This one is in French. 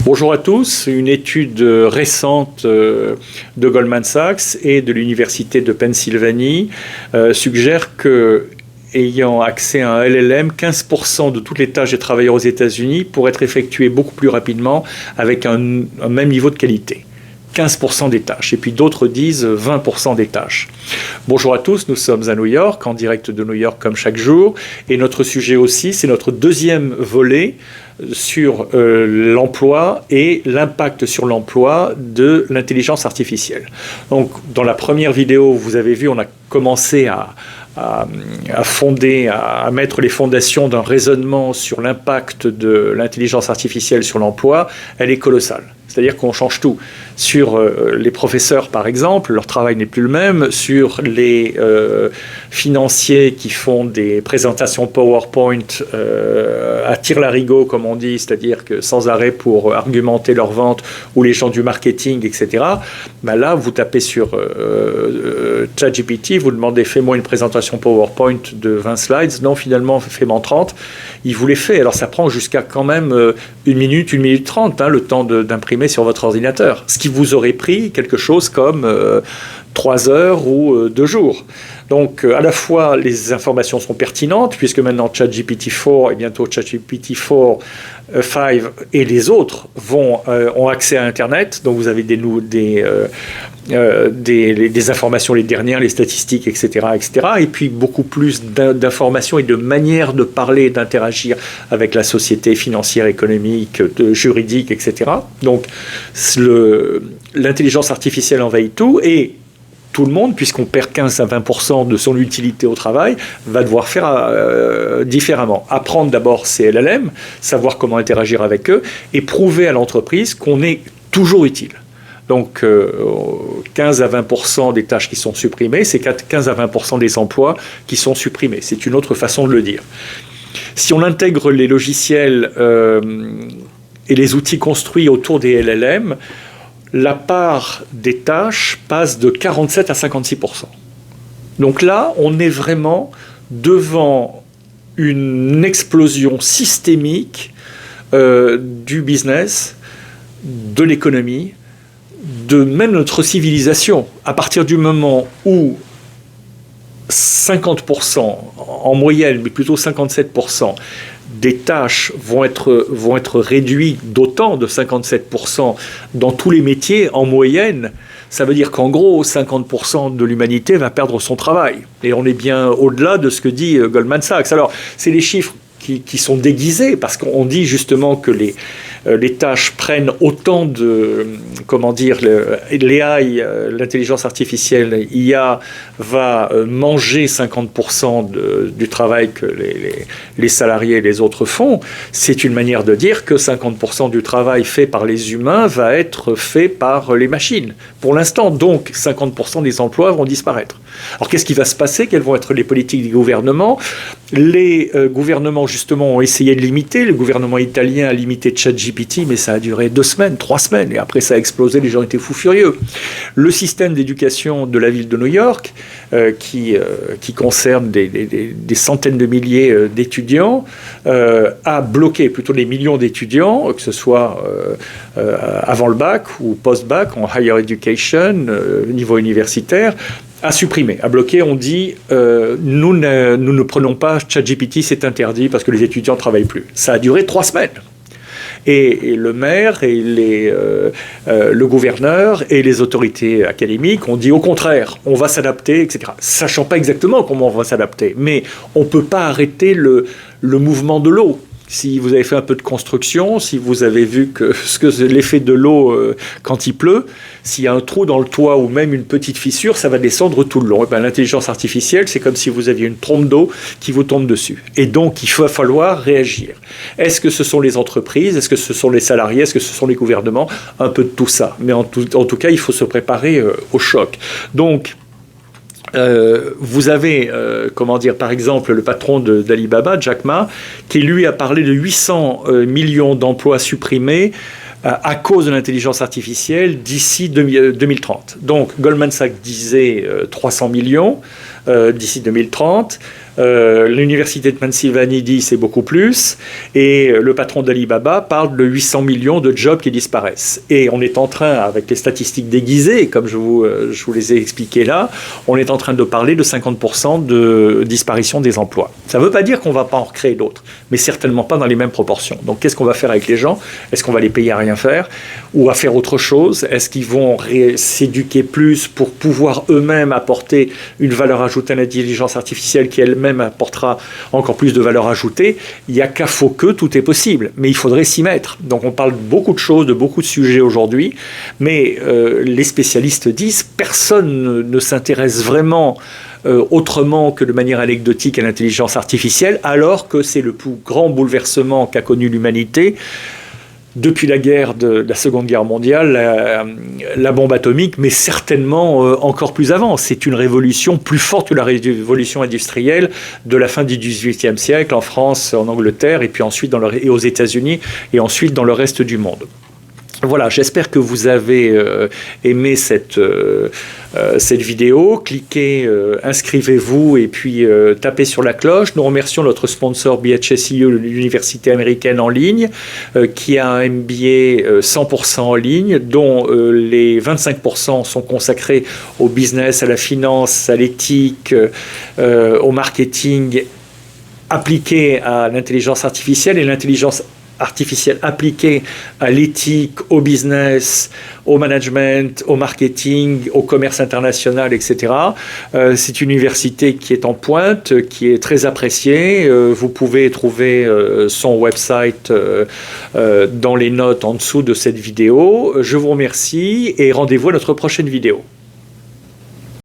Bonjour à tous. Une étude récente de Goldman Sachs et de l'Université de Pennsylvanie suggère que, ayant accès à un LLM, 15% de toutes les tâches des travailleurs aux États-Unis pourraient être effectuées beaucoup plus rapidement avec un même niveau de qualité. 15% des tâches. Et puis d'autres disent 20% des tâches. Bonjour à tous, nous sommes à New York, en direct de New York comme chaque jour. Et notre sujet aussi, c'est notre deuxième volet sur l'emploi et l'impact sur l'emploi de l'intelligence artificielle. Donc, dans la première vidéo, vous avez vu, on a commencé à mettre les fondations d'un raisonnement sur l'impact de l'intelligence artificielle sur l'emploi. Elle est colossale. C'est-à-dire qu'on change tout. Sur les professeurs, par exemple, leur travail n'est plus le même. Sur les financiers qui font des présentations PowerPoint à tire-larigot, comme on dit, c'est-à-dire que sans arrêt pour argumenter leur vente, ou les gens du marketing, etc. Ben là, vous tapez sur ChatGPT, vous demandez « fais-moi une présentation PowerPoint de 20 slides ». Non, finalement, fais-moi 30. Il vous les fait. Alors, ça prend jusqu'à quand même 1 minute 30, le temps d'imprimer sur votre ordinateur. Ce qui vous aurait pris quelque chose comme 3 heures ou 2 jours. Donc, à la fois, les informations sont pertinentes, puisque maintenant ChatGPT-4 et bientôt ChatGPT-4, 5 et les autres ont accès à Internet. Donc, vous avez des informations, les dernières, les statistiques, etc., etc. Et puis, beaucoup plus d'informations et de manières de parler, d'interagir avec la société financière, économique, juridique, etc. Donc, l'intelligence artificielle envahit tout et tout le monde, puisqu'on perd 15 à 20% de son utilité au travail, va devoir faire différemment. Apprendre d'abord ces LLM, savoir comment interagir avec eux, et prouver à l'entreprise qu'on est toujours utile. Donc 15 à 20% des tâches qui sont supprimées, c'est 15 à 20% des emplois qui sont supprimés. C'est une autre façon de le dire. Si on intègre les logiciels et les outils construits autour des LLM, la part des tâches passe de 47 à 56%. Donc là, on est vraiment devant une explosion systémique du business, de l'économie, de même notre civilisation. À partir du moment où 50%, en moyenne, mais plutôt 57%, des tâches vont être réduites d'autant, de 57%, dans tous les métiers, en moyenne, ça veut dire qu'en gros, 50% de l'humanité va perdre son travail. Et on est bien au-delà de ce que dit Goldman Sachs. Alors, c'est les chiffres qui sont déguisés, parce qu'on dit justement que les tâches prennent autant de, l'AI, l'intelligence artificielle, IA, va manger 50% du travail que les salariés et les autres font. C'est une manière de dire que 50% du travail fait par les humains va être fait par les machines. Pour l'instant, donc, 50% des emplois vont disparaître. Alors, qu'est-ce qui va se passer? Quelles vont être les politiques des gouvernements? Les gouvernements, justement, ont essayé de limiter. Le gouvernement italien a limité ChatGPT, mais ça a duré 2 semaines, 3 semaines, et après ça a explosé, les gens étaient fous furieux. Le système d'éducation de la ville de New York, qui concerne des centaines de milliers d'étudiants, a bloqué plutôt des millions d'étudiants, que ce soit avant le bac ou post-bac, en higher education, niveau universitaire, à supprimer, à bloquer. On dit nous ne prenons pas ChatGPT, c'est interdit parce que les étudiants ne travaillent plus. Ça a duré 3 semaines. Et le maire et le gouverneur et les autorités académiques ont dit au contraire, on va s'adapter, etc. Sachant pas exactement comment on va s'adapter, mais on ne peut pas arrêter le mouvement de l'eau. Si vous avez fait un peu de construction, si vous avez vu l'effet de l'eau quand il pleut, s'il y a un trou dans le toit ou même une petite fissure, ça va descendre tout le long. Et bien, l'intelligence artificielle, c'est comme si vous aviez une trompe d'eau qui vous tombe dessus. Et donc, il va falloir réagir. Est-ce que ce sont les entreprises? Est-ce que ce sont les salariés? Est-ce que ce sont les gouvernements? Un peu de tout ça. Mais en tout cas, il faut se préparer au choc. Donc, vous avez, par exemple, le patron d'Alibaba, Jack Ma, qui lui a parlé de 800 millions d'emplois supprimés à cause de l'intelligence artificielle d'ici 2030. Donc, Goldman Sachs disait 300 millions d'ici 2030. L'université de Pennsylvanie dit c'est beaucoup plus. Et le patron d'Alibaba parle de 800 millions de jobs qui disparaissent. Et on est en train, avec les statistiques déguisées, comme je vous les ai expliquées là, on est en train de parler de 50% de disparition des emplois. Ça ne veut pas dire qu'on ne va pas en recréer d'autres, mais certainement pas dans les mêmes proportions. Donc qu'est-ce qu'on va faire avec les gens? Est-ce qu'on va les payer à rien faire ou à faire autre chose? Est-ce qu'ils vont s'éduquer plus pour pouvoir eux-mêmes apporter une valeur ajoutée à l'intelligence artificielle qui elle-même apportera encore plus de valeur ajoutée? Il n'y a qu'à faut que tout est possible, mais il faudrait s'y mettre. Donc on parle de beaucoup de choses, de beaucoup de sujets aujourd'hui, mais les spécialistes disent personne ne s'intéresse vraiment autrement que de manière anecdotique à l'intelligence artificielle, alors que c'est le plus grand bouleversement qu'a connu l'humanité depuis la guerre de la Seconde Guerre mondiale, la bombe atomique, mais certainement encore plus avant. C'est une révolution plus forte que la révolution industrielle de la fin du XVIIIe siècle en France, en Angleterre, et puis ensuite et aux États-Unis, et ensuite dans le reste du monde. Voilà, j'espère que vous avez aimé cette vidéo. Cliquez, inscrivez-vous et puis tapez sur la cloche. Nous remercions notre sponsor BHSIU, l'université américaine en ligne, qui a un MBA 100% en ligne, dont les 25% sont consacrés au business, à la finance, à l'éthique, au marketing appliqué à l'intelligence artificielle et l'intelligence artificielle appliquée à l'éthique, au business, au management, au marketing, au commerce international, etc. C'est une université qui est en pointe, qui est très appréciée. Vous pouvez trouver son website dans les notes en dessous de cette vidéo. Je vous remercie et rendez-vous à notre prochaine vidéo.